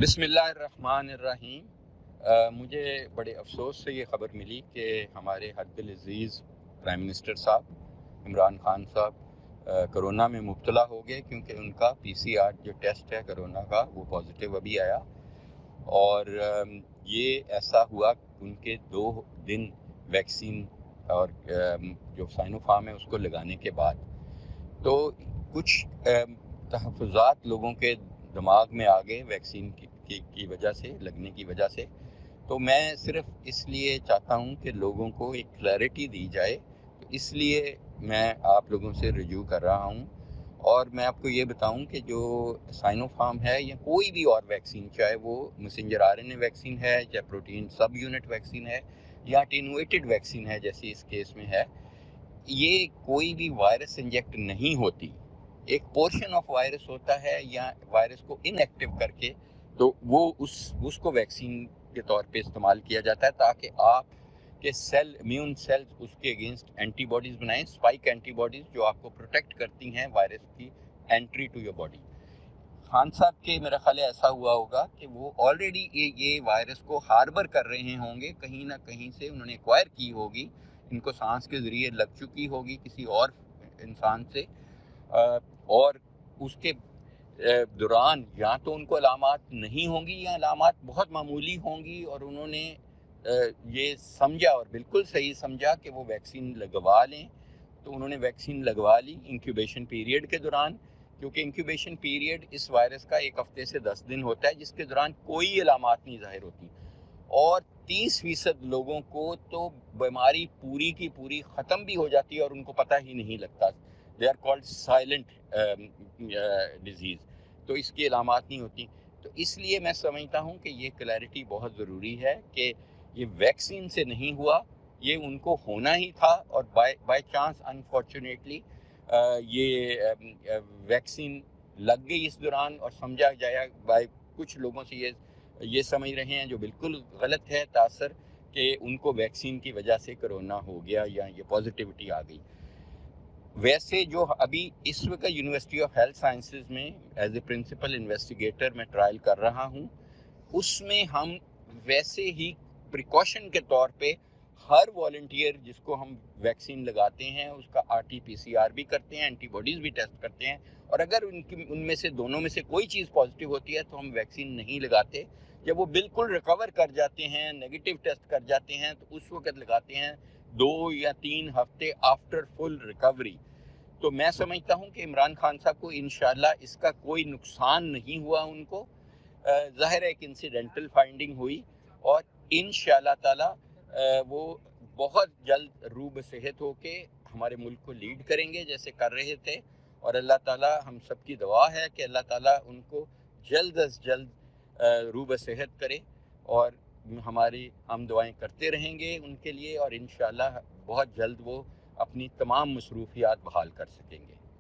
बिस्मिल्लाहिर्रहमानिर्रहीम। मुझे बड़े अफसोस से ये ख़बर मिली कि हमारे हद अज़ीज़ प्राइम मिनिस्टर साहब इमरान खान साहब कोरोना में मुब्तला हो गए, क्योंकि उनका PCR जो टेस्ट है कोरोना का वो पॉजिटिव अभी आया। और ये ऐसा हुआ उनके 2 दिन वैक्सीन और जो साइनोफार्म है उसको लगाने के बाद। तो कुछ तहफ़्फ़ुज़ात लोगों के दिमाग में आ गए वैक्सीन की वजह से, लगने की वजह से। तो मैं सिर्फ इसलिए चाहता हूँ कि लोगों को एक क्लैरिटी दी जाए, तो इसलिए मैं आप लोगों से रिव्यू कर रहा हूँ। और मैं आपको ये बताऊँ कि जो साइनोफार्म है या कोई भी और वैक्सीन, चाहे वो मैसेंजर RNA वैक्सीन है, चाहे प्रोटीन सब यूनिट वैक्सीन है या अटेनुएटेड वैक्सीन है जैसे इस केस में है, ये कोई भी वायरस इंजेक्ट नहीं होती। एक पोर्शन ऑफ वायरस होता है या वायरस को इनएक्टिव करके तो वो उसको वैक्सीन के तौर पे इस्तेमाल किया जाता है, ताकि आप के सेल, इम्यून सेल्स उसके अगेंस्ट एंटीबॉडीज़ बनाएं, स्पाइक एंटीबॉडीज़ जो आपको प्रोटेक्ट करती हैं वायरस की entry to your body. Khan साहब के मेरा ख्याल है ऐसा हुआ होगा कि वो ऑलरेडी ये वायरस को हार्बर कर रहे होंगे, कहीं ना कहीं से उन्होंने एक्वायर की होगी, इनको सांस के ज़रिए लग चुकी होगी किसी और इंसान से। और उसके दौरान या तो उनको अलामात नहीं होंगी या अलामात बहुत मामूली होंगी, और उन्होंने ये समझा और बिल्कुल सही समझा कि वो वैक्सीन लगवा लें, तो उन्होंने वैक्सीन लगवा ली इंक्यूबेशन पीरियड के दौरान। क्योंकि इंक्यूबेशन पीरियड इस वायरस का 1 हफ्ते से 10 दिन होता है, जिसके दौरान कोई अलामात नहीं ज़ाहिर होती। और 30% लोगों को तो बीमारी पूरी की पूरी ख़त्म भी हो जाती है और उनको पता ही नहीं लगता। They are called silent disease, तो इसकी अलामात नहीं होती। तो इसलिए मैं समझता हूँ कि ये क्लैरिटी बहुत ज़रूरी है कि ये वैक्सीन से नहीं हुआ, ये उनको होना ही था। और बाय चांस अनफॉर्चुनेटली ये वैक्सीन लग गई इस दौरान, और समझा जाए बाय कुछ लोगों से ये समझ रहे हैं, जो बिल्कुल गलत है तासर, कि उनको वैक्सीन की वजह से कोरोना हो गया या ये पॉजिटिविटी आ गई। वैसे जो अभी इस वक्त यूनिवर्सिटी ऑफ हेल्थ साइंसेज में एज ए प्रिंसिपल इन्वेस्टिगेटर मैं ट्रायल कर रहा हूँ, उसमें हम वैसे ही प्रिकॉशन के तौर पे हर वॉलंटियर जिसको हम वैक्सीन लगाते हैं उसका RT-PCR भी करते हैं, एंटीबॉडीज़ भी टेस्ट करते हैं। और अगर उनमें से दोनों में से कोई चीज़ पॉजिटिव होती है तो हम वैक्सीन नहीं लगाते। जब वो बिल्कुल रिकवर कर जाते हैं, नेगेटिव टेस्ट कर जाते हैं, तो उस वक्त लगाते हैं 2 या 3 हफ्ते आफ्टर फुल रिकवरी। तो मैं समझता हूँ कि इमरान खान साहब को इंशाल्लाह इसका कोई नुकसान नहीं हुआ उनको। ज़ाहिर है एक इंसिडेंटल फाइंडिंग हुई, और इंशाल्लाह ताला वो बहुत जल्द रूब सेहत होके हमारे मुल्क को लीड करेंगे जैसे कर रहे थे। और अल्लाह ताला, हम सबकी दुआ है कि अल्लाह ताला उनको जल्द अज जल्द रूब सेहत करे। और हम दुआएं करते रहेंगे उनके लिए, और इंशाल्लाह बहुत जल्द वो अपनी तमाम मसरूफियात बहाल कर सकेंगे।